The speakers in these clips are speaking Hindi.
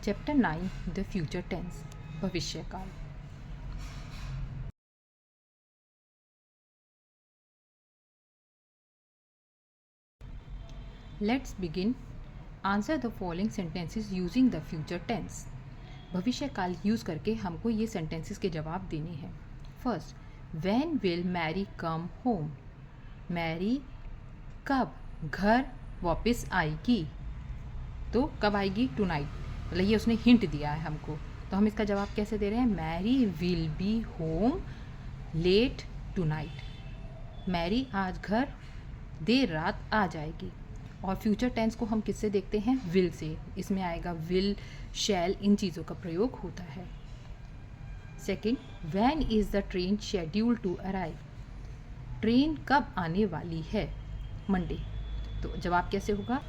चैप्टर 9 द फ्यूचर टेंस भविष्य काल। Let's begin. Answer the following sentences using the future tense. भविष्य काल यूज़ करके हमको ये सेंटेंसेस के जवाब देने हैं। First, when will Mary come home? Mary कब घर वापस आएगी? तो कब आएगी? टुनाइट। मतलब ये उसने हिंट दिया है हमको, तो हम इसका जवाब कैसे दे रहे हैं? Mary will be home late tonight. Mary आज घर देर रात आ जाएगी। और फ्यूचर टेंस को हम किससे देखते हैं? Will say. इसमें आएगा विल, शैल, इन चीज़ों का प्रयोग होता है। Second, when is the train schedule to arrive? Train कब आने वाली है? मंडे। तो जवाब कैसे होगा?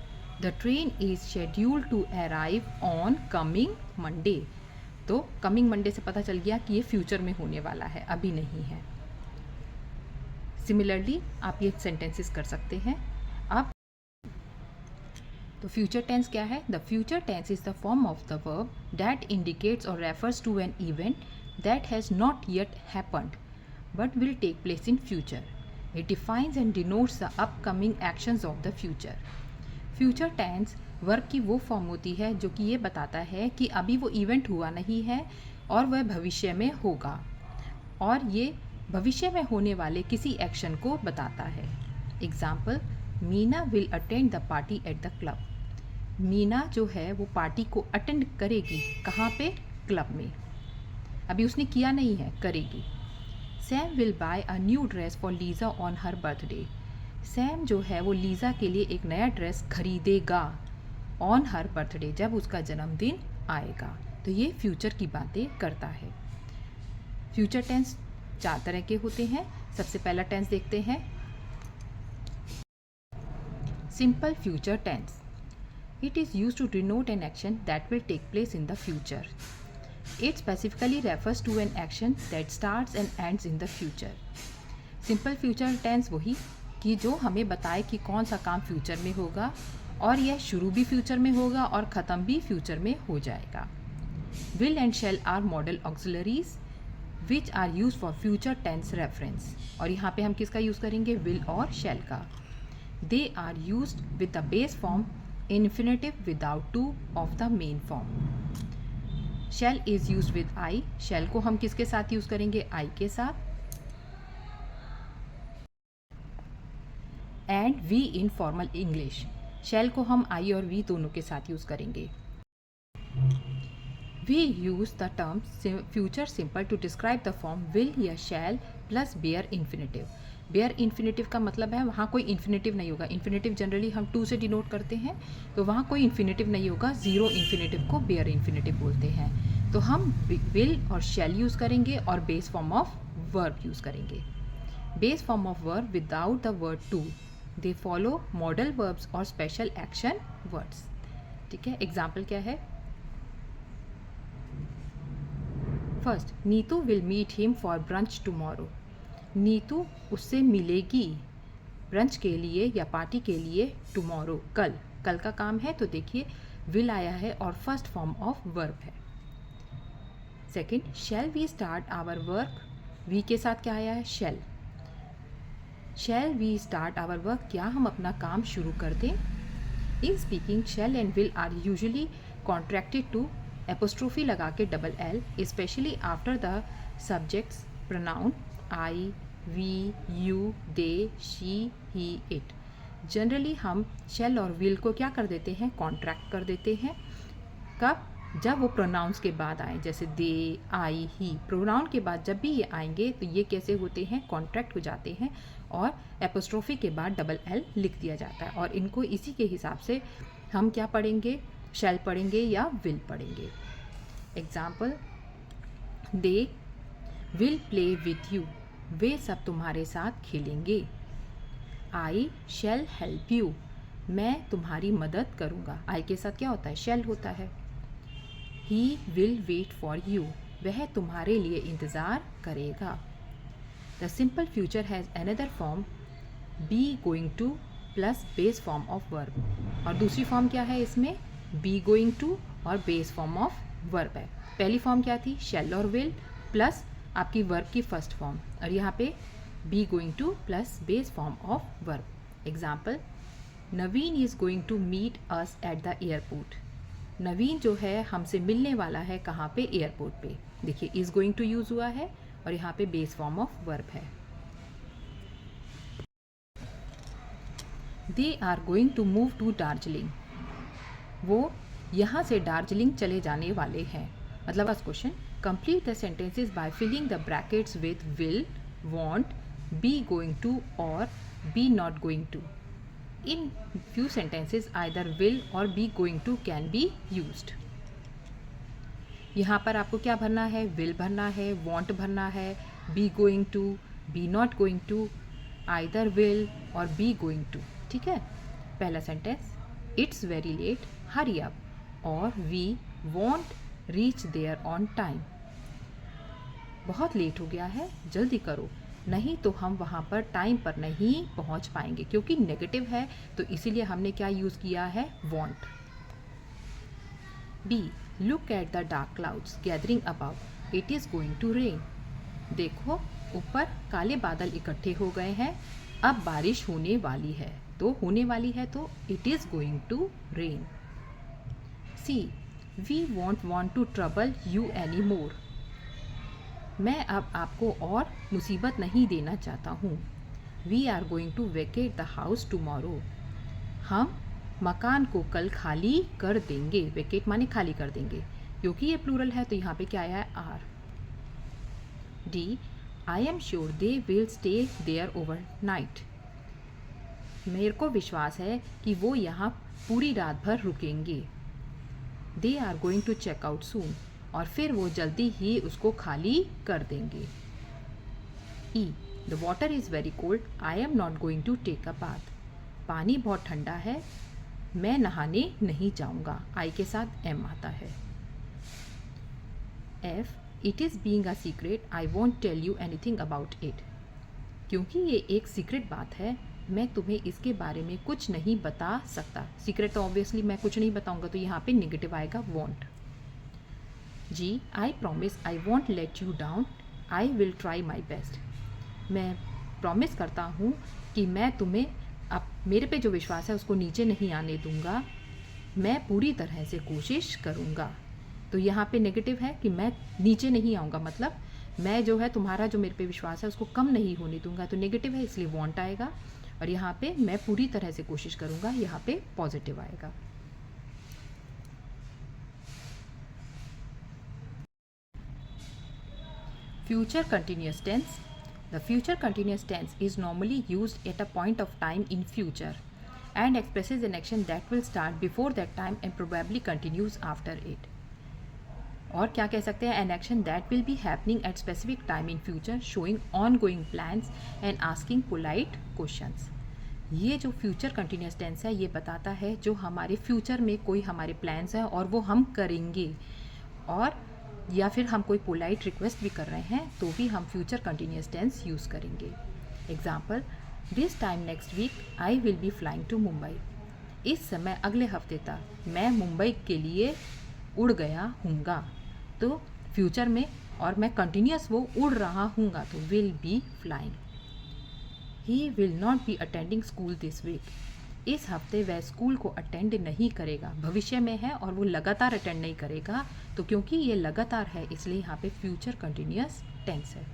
The train is schedule to arrive on coming Monday. तो कमिंग मंडे से पता चल गया कि ये फ्यूचर में होने वाला है, अभी नहीं है। सिमिलरली आप ये सेंटेंसेस कर सकते हैं। अब तो फ्यूचर टेंस क्या है? The future tense is the form of the verb that indicates or refers to an event that has not yet happened but will take place in future. It defines and denotes the upcoming actions of the future. Future tense verb की वो फॉर्म होती है जो कि ये बताता है कि अभी वो इवेंट हुआ नहीं है और वह भविष्य में होगा, और ये भविष्य में होने वाले किसी एक्शन को बताता है। Example, Meena will attend the party at the club. Meena जो है वो पार्टी को अटेंड करेगी। कहाँ पे? क्लब में। अभी उसने किया नहीं है, करेगी। Sam will buy a new dress for Lisa on her birthday. Sam जो है वो लीज़ा के लिए एक नया ड्रेस खरीदेगा ऑन हर बर्थडे, जब उसका जन्मदिन आएगा। तो ये फ्यूचर की बातें करता है। फ्यूचर टेंस 4 तरह के होते हैं। सबसे पहला टेंस देखते हैं, simple future tense. It is use to denote an action that will take place in the future. It specifically refers to an action that starts and ends in the future. Simple future tense वही कि जो हमें बताए कि कौन सा काम फ्यूचर में होगा, और यह शुरू भी फ्यूचर में होगा और ख़त्म भी फ्यूचर में हो जाएगा। Will and shall are modal auxiliaries which are use for future tense reference. और यहाँ पे हम किसका यूज़ करेंगे? विल और शेल का। They are use with the base form infinitive without to of the main form. Shall is use with I. Shall को हम किसके साथ यूज़ करेंगे? आई के साथ। And we in formal English. Shall को हम आई और वी दोनों के साथ यूज़ करेंगे। We use the term future simple to describe the form will या shall plus bare infinitive. Bare infinitive का मतलब है वहाँ कोई इन्फिनेटिव नहीं होगा। इन्फिनेटिव जनरली हम टू से डिनोट करते हैं, तो वहाँ कोई इन्फिनेटिव नहीं होगा। ज़ीरो इन्फिनेटिव को बेयर इन्फिनेटिव बोलते हैं। तो हम विल और शैल यूज़ करेंगे और base form of verb use करेंगे। Base form of verb without the word to, they follow modal verbs और स्पेशल एक्शन वर्ड्स। ठीक है, एग्जाम्पल क्या है? First, Neetu will meet him for brunch tomorrow. Neetu उससे मिलेगी ब्रंच के लिए या पार्टी के लिए टुमारो, कल। कल का काम है, तो देखिए विल आया है और फर्स्ट फॉर्म ऑफ वर्ब है। Second, shall we start our work. We के साथ क्या आया है? Shall. Shall we start our work, क्या हम अपना काम शुरू कर दें? In speaking shall and will are usually contracted to apostrophe लगा के double L, specially after the subjects pronoun I, we, you, they, she, he, it. Generally हम शैल और विल को क्या कर देते हैं? कॉन्ट्रैक्ट कर देते हैं। कब? जब वो प्रोनाउंस के बाद आए, जैसे दे, आई, ही। प्रोनाउन के बाद जब भी ये आएंगे तो ये कैसे होते हैं? कॉन्ट्रैक्ट हो जाते हैं और एपोस्ट्रोफी के बाद डबल एल लिख दिया जाता है। और इनको इसी के हिसाब से हम क्या पढ़ेंगे? शैल पढ़ेंगे या विल पढ़ेंगे। Example, they will play with you, वे सब तुम्हारे साथ खेलेंगे। आई शैल हेल्प यू, मैं तुम्हारी मदद करूँगा। आई के साथ क्या होता है? शैल होता है। He will wait for you, वह तुम्हारे लिए इंतज़ार करेगा। The simple future has another form be going to plus base form of verb. और दूसरी फॉर्म क्या है इसमें? बी गोइंग टू और बेस फॉर्म ऑफ वर्ब है। पहली फॉर्म क्या थी, शैल और विल प्लस आपकी वर्ब की फर्स्ट फॉर्म, और यहाँ पे be going to plus base form of verb. Example, Naveen is going to meet us at the airport. Naveen जो है हमसे मिलने वाला है कहाँ पे, एयरपोर्ट पे। देखिए इज गोइंग टू यूज हुआ है और यहाँ पे बेस फॉर्म ऑफ वर्ब है। They are going to move to Darjeeling. वो यहाँ से दार्जिलिंग चले जाने वाले हैं। मतलब first question, complete the sentences by filling the brackets with will, want, be going to और be not going to. In few sentences either will or be going to can be used. यहाँ पर आपको क्या भरना है, will भरना है, want भरना है, be going to, be not going to, either will और be going to। ठीक है। पहला sentence, it's very late, hurry up, और we won't reach there on time। बहुत लेट हो गया है, जल्दी करो, नहीं तो हम वहाँ पर टाइम पर नहीं पहुँच पाएंगे। क्योंकि नेगेटिव है तो इसीलिए हमने क्या यूज़ किया है, won't. B, look at the dark clouds gathering above, it is going to rain. देखो ऊपर काले बादल इकट्ठे हो गए हैं, अब बारिश होने वाली है। तो होने वाली है तो it is going to rain. C, we won't won't to trouble you any more. मैं अब आपको और मुसीबत नहीं देना चाहता हूँ। We are going to vacate the house tomorrow. हम मकान को कल खाली कर देंगे। वेकेट माने खाली कर देंगे, क्योंकि ये प्लूरल है तो यहाँ पे क्या आया है, are. D, I am sure they will stay there over night. मेरे को विश्वास है कि वो यहाँ पूरी रात भर रुकेंगे। They are going to check out soon, और फिर वो जल्दी ही उसको खाली कर देंगे। E, the water is very cold, I am not going to take a bath. पानी बहुत ठंडा है, मैं नहाने नहीं जाऊँगा। आई के साथ एम आता है। F, it is being a secret, I won't tell you anything about it. क्योंकि ये एक सीक्रेट बात है, मैं तुम्हें इसके बारे में कुछ नहीं बता सकता। सीक्रेट तो ऑब्वियसली मैं कुछ नहीं बताऊँगा, तो यहाँ पे नेगेटिव आएगा, won't. G, I promise I won't let you down, I will try my best. मैं प्रॉमिस करता हूँ कि मैं तुम्हें अब मेरे पे जो विश्वास है उसको नीचे नहीं आने दूंगा, मैं पूरी तरह से कोशिश करूँगा। तो यहाँ पे नेगेटिव है कि मैं नीचे नहीं आऊँगा, मतलब मैं जो है तुम्हारा जो मेरे पे विश्वास है उसको कम नहीं होने दूंगा, तो नेगेटिव है इसलिए वॉन्ट आएगा। और यहाँ पे मैं पूरी तरह से कोशिश करूँगा, यहाँ पे पॉजिटिव आएगा। Future continuous tense. The future continuous tense is normally used at a point of time in future and expresses an action that will start before that time and probably continues after it. और क्या कह सकते हैं, an action that will be happening at specific time in future showing ongoing plans and asking polite questions. ये जो फ्यूचर कंटिन्यूस टेंस है ये बताता है जो हमारे फ्यूचर में कोई हमारे प्लान्स हैं और वो हम करेंगे, और या फिर हम कोई पोलाइट रिक्वेस्ट भी कर रहे हैं तो भी हम फ्यूचर कंटिन्यूस टेंस यूज़ करेंगे। Example, this time next week I will be flying to Mumbai. इस समय अगले हफ्ते तक मैं मुंबई के लिए उड़ गया हूँगा। तो फ्यूचर में और मैं कंटिन्यूस वो उड़ रहा हूँगा, तो will be flying. He will not be attending school this week. इस हफ्ते वह स्कूल को अटेंड नहीं करेगा। भविष्य में है और वो लगातार अटेंड नहीं करेगा, तो क्योंकि ये लगातार है इसलिए यहाँ पे फ्यूचर कंटिन्यूस टेंस है।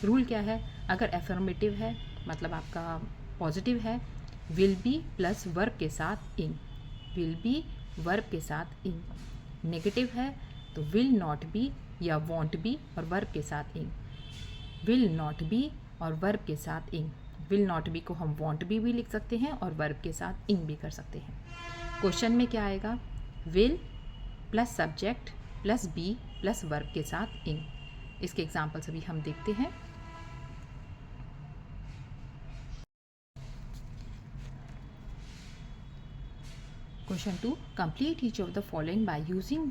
रूल क्या है, अगर एफर्मेटिव है मतलब आपका पॉजिटिव है, विल बी प्लस वर्ब के साथ इन, विल बी वर्ब के साथ इन। नेगेटिव है तो विल नॉट बी या वॉन्ट बी और वर्ब के साथ इन, विल नॉट बी और वर्ब के साथ इन। विल नॉट बी को हम वॉन्ट बी भी लिख सकते हैं और वर्ब के साथ इन भी कर सकते हैं। क्वेश्चन में क्या आएगा, will plus subject plus be plus verb के साथ इन। इसके एग्जाम्पल्स अभी हम देखते हैं। Question 2, complete each of the following by using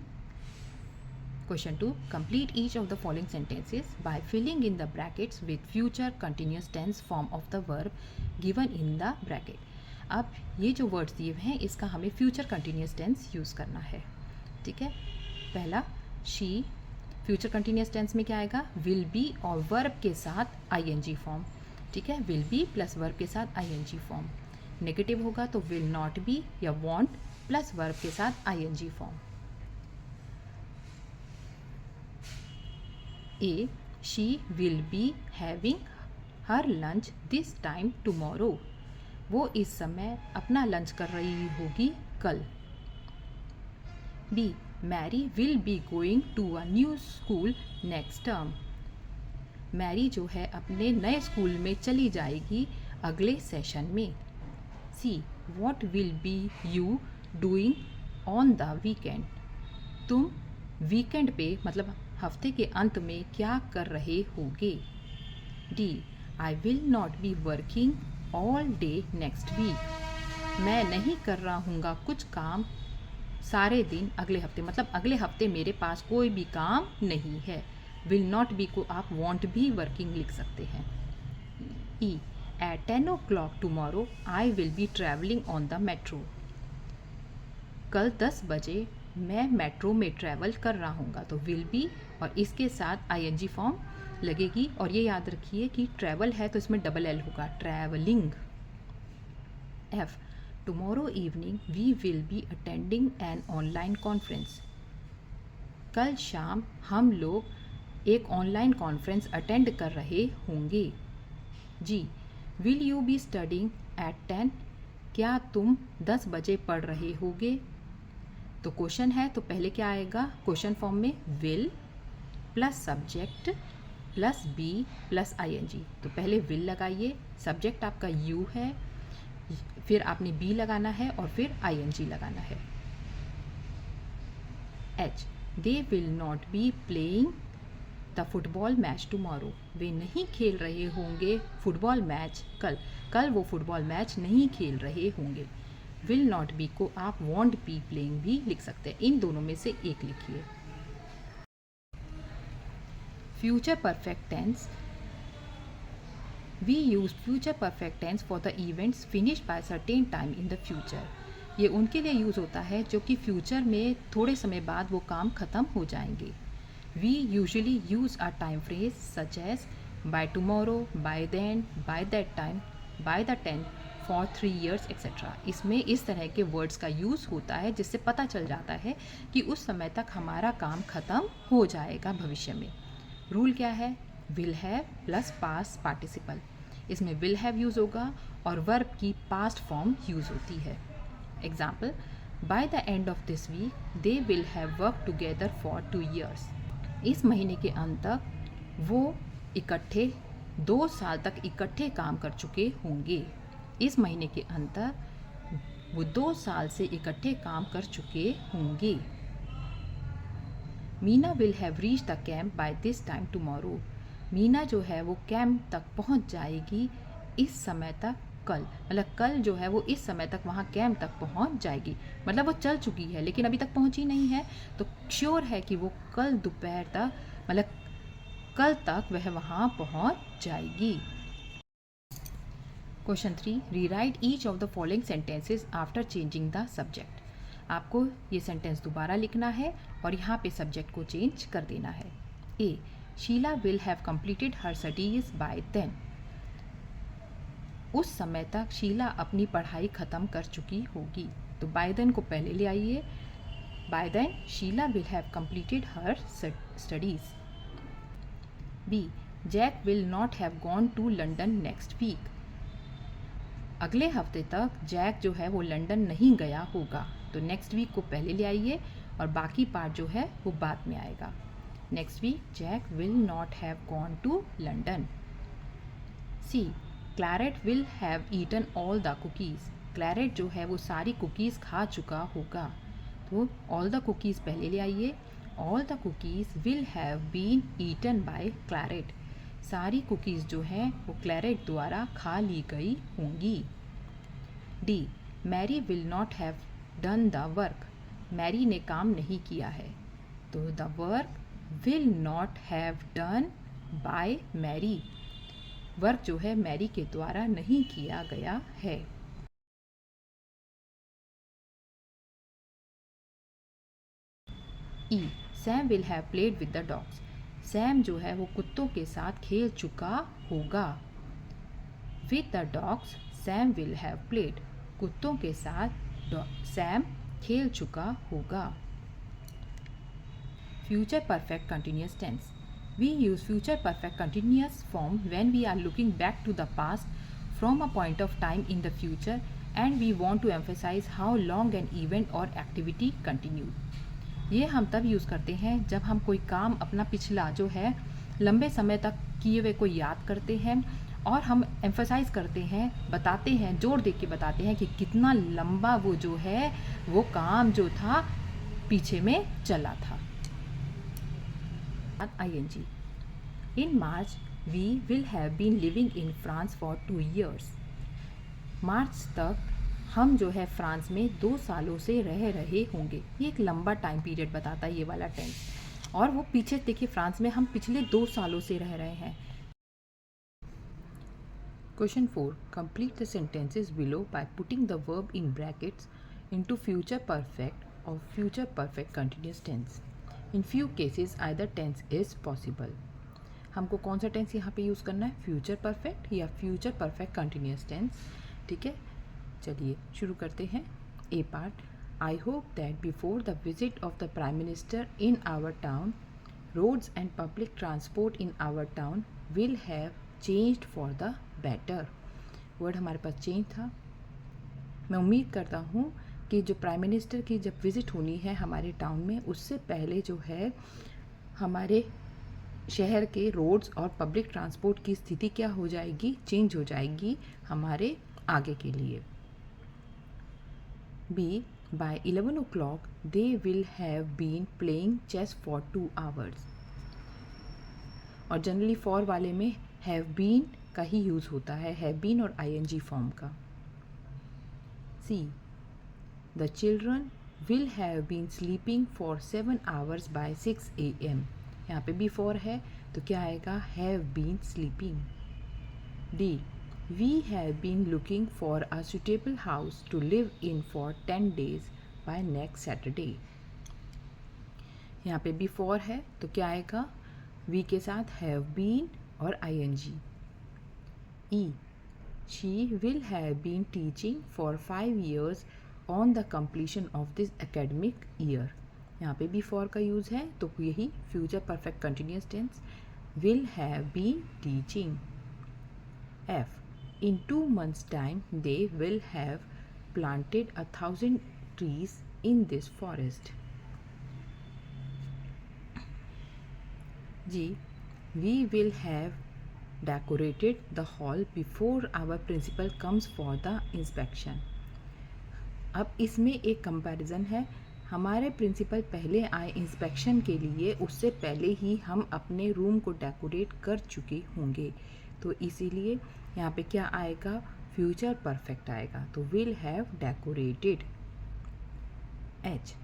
Question 2. Complete each of the following sentences by filling in the brackets with future continuous tense form of the verb given in the bracket. अब ये जो वर्ड्स दिए हैं इसका हमें फ्यूचर कंटिन्यूस टेंस यूज़ करना है। ठीक है। पहला शी, फ्यूचर कंटिन्यूस टेंस में क्या आएगा, विल बी और वर्ब के साथ आईएनजी फॉर्म, ठीक है, विल बी प्लस वर्ब के साथ आईएनजी फॉर्म। नेगेटिव होगा तो विल नॉट बी या वॉन्ट प्लस वर्ब के साथ ING form. A, she will be having her lunch this time tomorrow, वो इस समय अपना लंच कर रही होगी कल। B, Mary will be going to a new school next term, Mary जो है अपने नए स्कूल में चली जाएगी अगले सेशन में। C, what will be you doing on the weekend, तुम वीकेंड पे मतलब हफ्ते के अंत में क्या कर रहे होगे। D, I will not be working all day next week, मैं नहीं कर रहा हूँगा कुछ काम सारे दिन अगले हफ्ते, मतलब अगले हफ्ते मेरे पास कोई भी काम नहीं है। विल नॉट बी को आप वॉन्ट भी वर्किंग लिख सकते हैं। E, at 10 o'clock tomorrow I will be travelling on the metro, कल 10 बजे मैं मेट्रो में ट्रैवल कर रहा हूँगा, तो विल बी और इसके साथ आईएनजी फॉर्म लगेगी। और ये याद रखिए कि ट्रैवल है तो इसमें डबल एल होगा, travelling. F, tomorrow evening we will be attending an online conference, कल शाम हम लोग एक ऑनलाइन कॉन्फ्रेंस अटेंड कर रहे होंगे। G, will you be studying at 10, क्या तुम 10 बजे पढ़ रहे होगे। तो क्वेश्चन है तो पहले क्या आएगा, क्वेश्चन फॉर्म में will plus subject plus be plus ING. तो पहले विल लगाइए, सब्जेक्ट आपका यू है, फिर आपने बी लगाना है और फिर आईएनजी लगाना है। H, they will not be playing the football match tomorrow, वे नहीं खेल रहे होंगे फुटबॉल मैच कल, कल वो फुटबॉल मैच नहीं खेल रहे होंगे। विल नॉट बी को आप वॉन्ट बी प्लेइंग भी लिख सकते हैं, इन दोनों में से एक लिखिए। Future perfect tense, we use future perfect tense for the events finished by certain time in the future, ये उनके लिए यूज़ होता है जो कि फ्यूचर में थोड़े समय बाद वो काम ख़त्म हो जाएंगे। We usually use a time phrase such as by tomorrow, by then, by that time, by the 10, for 3 years etcetera. इसमें इस तरह के वर्ड्स का यूज़ होता है जिससे पता चल जाता है कि उस समय तक हमारा काम ख़त्म हो जाएगा भविष्य में। रूल क्या है, will have plus past participle, इसमें विल हैव यूज़ होगा और वर्ब की पास्ट फॉर्म यूज़ होती है। Example, by the end of this week they will have work together for 2 years, इस महीने के अंत तक वो इकट्ठे 2 साल तक इकट्ठे काम कर चुके होंगे। इस महीने के अंत तक वो 2 साल से इकट्ठे काम कर चुके होंगे। Meena will have reach the camp by this time tomorrow, Meena जो है वो कैंप तक पहुंच जाएगी इस समय तक कल, मतलब कल जो है वो इस समय तक वहाँ कैंप तक पहुँच जाएगी, मतलब वो चल चुकी है लेकिन अभी तक पहुँची नहीं है, तो श्योर है कि वो कल दोपहर तक, मतलब कल तक वह वहाँ पहुँच जाएगी। Question 3, rewrite each of the following sentences after changing the subject, आपको ये सेंटेंस दोबारा लिखना है और यहाँ पे सब्जेक्ट को चेंज कर देना है। A, Sheila will have completed her studies by then, उस समय तक शीला अपनी पढ़ाई ख़त्म कर चुकी होगी, तो बाय देन को पहले ले आइए। By then Sheela will have completed her studies. B, Jack will not have gone to London next week, अगले हफ्ते तक जैक जो है वो लंदन नहीं गया होगा, तो नेक्स्ट वीक को पहले ले आइए और बाकी पार्ट जो है वो बाद में आएगा। Next week Jack will not have gone to London. C, Claret will have eaten all the cookies, Claret जो है वो सारी कुकीज़ खा चुका होगा, तो ऑल द कुकीज़ पहले ले आइए। All the cookies will have been eaten by Claret, सारी कुकीज़ जो हैं वो क्लैरेट द्वारा खा ली गई होंगी। D, Mary will not have done the work, Mary ने काम नहीं किया है, तो the work will not have done by Mary, work जो है मैरी के द्वारा नहीं किया गया है। E Sam will have played with the dogs, Sam जो है वो कुत्तों के साथ खेल चुका होगा। With the dogs Sam will have played, कुत्तों के साथ सैम खेल चुका होगा। Future perfect continuous tense, we use future perfect continuous form when we are looking back to the past from a point of time in the future and we want to emphasize how long an event or activity continued. ये हम तब यूज़ करते हैं जब हम कोई काम अपना पिछला जो है लंबे समय तक किए हुए को याद करते हैं और हम एम्फसाइज करते हैं, बताते हैं, जोर दे के बताते हैं कि कितना लंबा वो जो है वो काम जो था पीछे में चला था। ing. In March we will have been living in France for 2 years. मार्च तक हम जो है फ्रांस में 2 सालों से रह रहे होंगे। ये एक लंबा टाइम पीरियड बताता है ये वाला टेंस, और वो पीछे देखिए फ्रांस में हम पिछले 2 सालों से रह रहे हैं। Question 4, complete the sentences below by putting the verb in brackets into future perfect और future perfect continuous tense. In few cases either tense is possible. हमको कौन सा टेंस यहाँ पे यूज़ करना है, फ्यूचर परफेक्ट या फ्यूचर परफेक्ट कंटिन्यूअस टेंस। ठीक है, चलिए शुरू करते हैं। A part, I hope that before the visit of the prime minister in our town roads and public transport in our town will have changed for the better. Word हमारे पास चेंज था। मैं उम्मीद करता हूँ कि जो प्राइम मिनिस्टर की जब विज़िट होनी है हमारे टाउन में, उससे पहले जो है हमारे शहर के रोड्स और पब्लिक ट्रांसपोर्ट की स्थिति क्या हो जाएगी, चेंज हो जाएगी हमारे आगे के लिए। B, by 11 o'clock they will have been playing chess for 2 hours। और जनरली फॉर वाले में हैव बीन का ही यूज़ होता है, हैव बीन और ing फॉर्म का। C, the children will have been sleeping for 7 hours by 6 AM। यहाँ पे बिफोर है तो क्या आएगा, have been sleeping. D, we have been looking for a suitable house to live in for 10 days by next Saturday. यहाँ पे बिफोर है तो क्या आएगा, वी के साथ हैव बीन और ing। E, she will have been teaching for 5 years on the completion of this academic year. यहाँ पे बिफोर का यूज़ है तो यही future perfect continuous tense, will have been teaching. F, in 2 months time they will have planted 1,000 trees in this forest. G, we will have decorated the hall before our principal comes for the inspection. अब इसमें एक कंपैरिजन है, हमारे प्रिंसिपल पहले आए इंस्पेक्शन के लिए, उससे पहले ही हम अपने रूम को डेकोरेट कर चुके होंगे, तो इसीलिए यहाँ पे क्या आएगा, फ्यूचर परफेक्ट आएगा, तो will have decorated. H,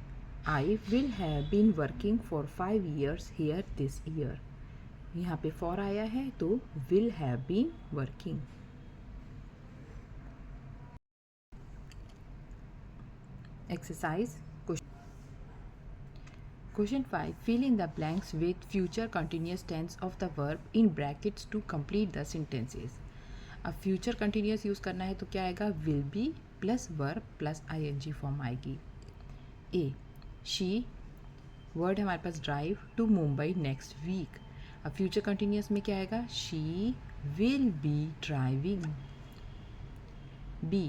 I will have been working for 5 years here this year. यहाँ पे फॉर आया है तो will have been working. Exercise Question 5. Fill in the blanks with future continuous tense of the verb in brackets to complete the sentences. अब फ्यूचर कंटिन्यूस यूज़ करना है तो क्या आएगा, will be plus verb plus ing form आएगी। ए, शी, वर्ड हमारे पास drive to Mumbai next week. अब फ्यूचर कंटिन्यूस में क्या आएगा, she will be driving. B,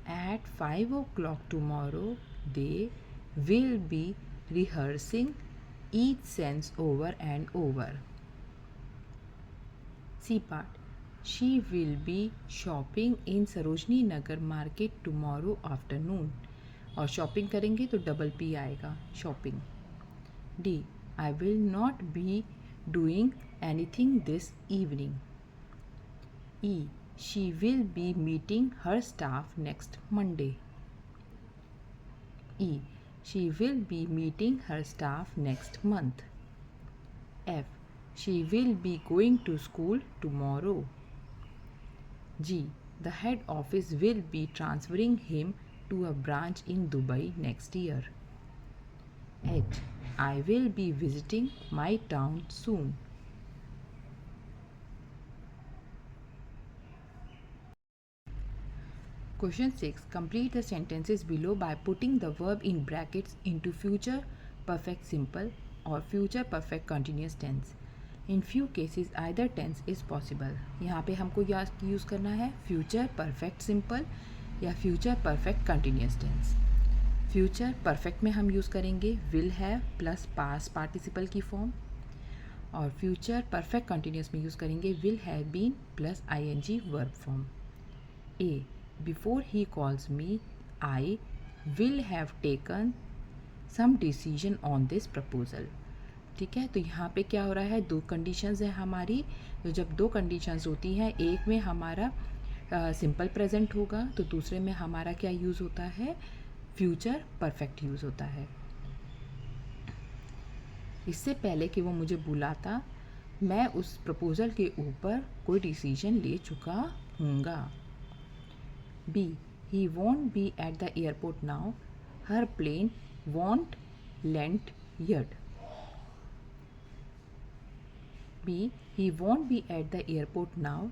at 5 o'clock tomorrow they will be rehearsing each sense over and over. C part, she will be shopping in Sarojini Nagar market tomorrow afternoon। और शॉपिंग करेंगे तो डबल पी आएगा, shopping. D, I will not be doing anything this evening। E, she will be meeting her staff next Monday। E, she will be meeting her staff next month। F, she will be going to school tomorrow। G, the head office will be transferring him to a branch in Dubai next year। H, I will be visiting my town soon. Question 6. Complete the sentences below by putting the verb in brackets into future perfect simple or future perfect continuous tense. In few cases either tense is possible. यहाँ पे हमको यूज़ करना है future perfect simple या future perfect continuous tense. Future perfect में हम यूज़ करेंगे will have plus past participle की फॉर्म, और फ्यूचर परफेक्ट कंटिन्यूस में यूज़ करेंगे will have been plus ING verb form. A, before he calls me I will have taken some decision on this proposal. ठीक है, तो यहाँ पे क्या हो रहा है, दो कंडीशंस है हमारी. तो जब दो कंडीशंस होती हैं, एक में हमारा सिंपल प्रेजेंट होगा तो दूसरे में हमारा क्या यूज़ होता है, फ्यूचर परफेक्ट यूज़ होता है. इससे पहले कि वो मुझे बुलाता मैं उस प्रपोज़ल के ऊपर कोई डिसीजन ले चुका हूँगा. B, he won't be at the airport now, her plane won't land yet. B, he won't be at the airport now,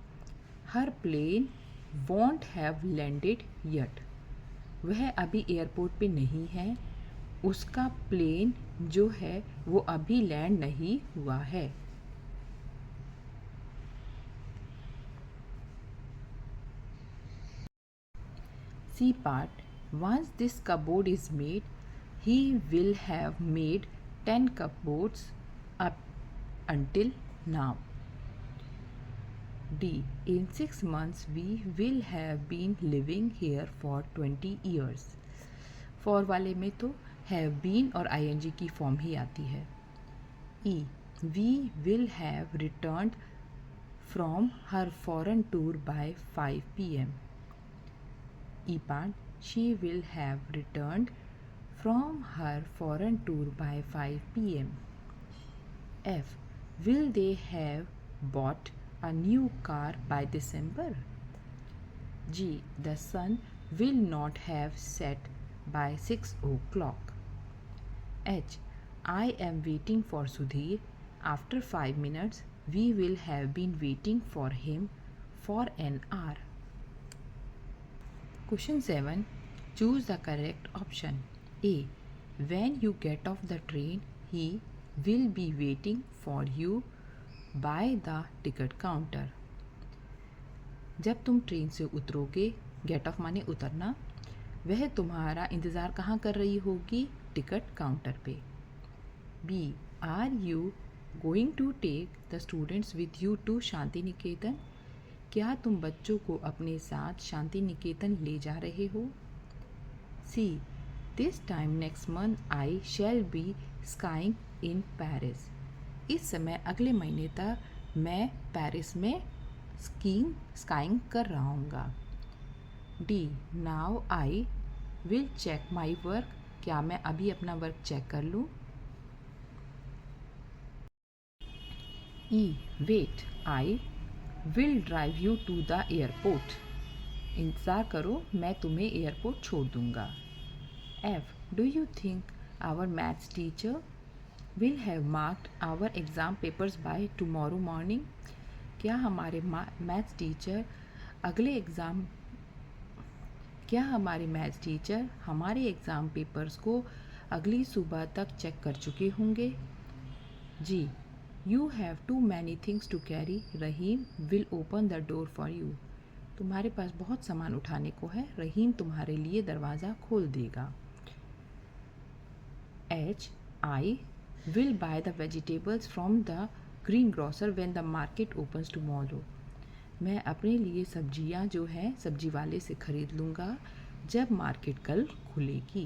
her plane won't have landed yet. वह अभी एयरपोर्ट पे नहीं है, उसका प्लेन जो है वो अभी लैंड नहीं हुआ है. C part. Once this cupboard is made, he will have made 10 cupboards up until now. D, in 6 months we will have been living here for 20 years. For वाले में तो have been और ing की फॉर्म ही आती है. E, we will have returned from her foreign tour by 5 p.m. E part, she will have returned from her foreign tour by 5 p.m. F, will they have bought a new car by December? G, the sun will not have set by 6 o'clock. H, I am waiting for Sudhir. After 5 minutes, we will have been waiting for him for an hour. Question 7. Choose the correct option. A, when you get off the train, he will be waiting for you by the ticket counter. जब तुम ट्रेन से उतरोगे, गेट ऑफ माने उतरना, वह तुम्हारा इंतज़ार कहाँ कर रही होगी, टिकट काउंटर पे. B, are you going to take the students with you to Shanti Niketan. क्या तुम बच्चों को अपने साथ शांति निकेतन ले जा रहे हो. C, this time next month I shall be skiing in Paris. इस समय अगले महीने तक मैं पेरिस में स्काइंग कर रहा हूँगा. D, now I will check my work. क्या मैं अभी अपना वर्क चेक कर लूँ. E, wait, I will drive you to the airport. इंतज़ार करो, मैं तुम्हें एयरपोर्ट छोड़ दूँगा. F, do you think our maths teacher will have marked our exam papers by tomorrow morning. क्या हमारे मैथ्स टीचर हमारे एग्ज़ाम पेपर्स को अगली सुबह तक चेक कर चुके होंगे. G, you have too many things to carry, Rahim will open the door for you. तुम्हारे पास बहुत सामान उठाने को है, रहीम तुम्हारे लिए दरवाज़ा खोल देगा. H, I will buy the vegetables from the greengrocer when the market opens tomorrow. मैं अपने लिए सब्जियां जो है सब्जी वाले से ख़रीद लूँगा जब मार्केट कल खुलेगी.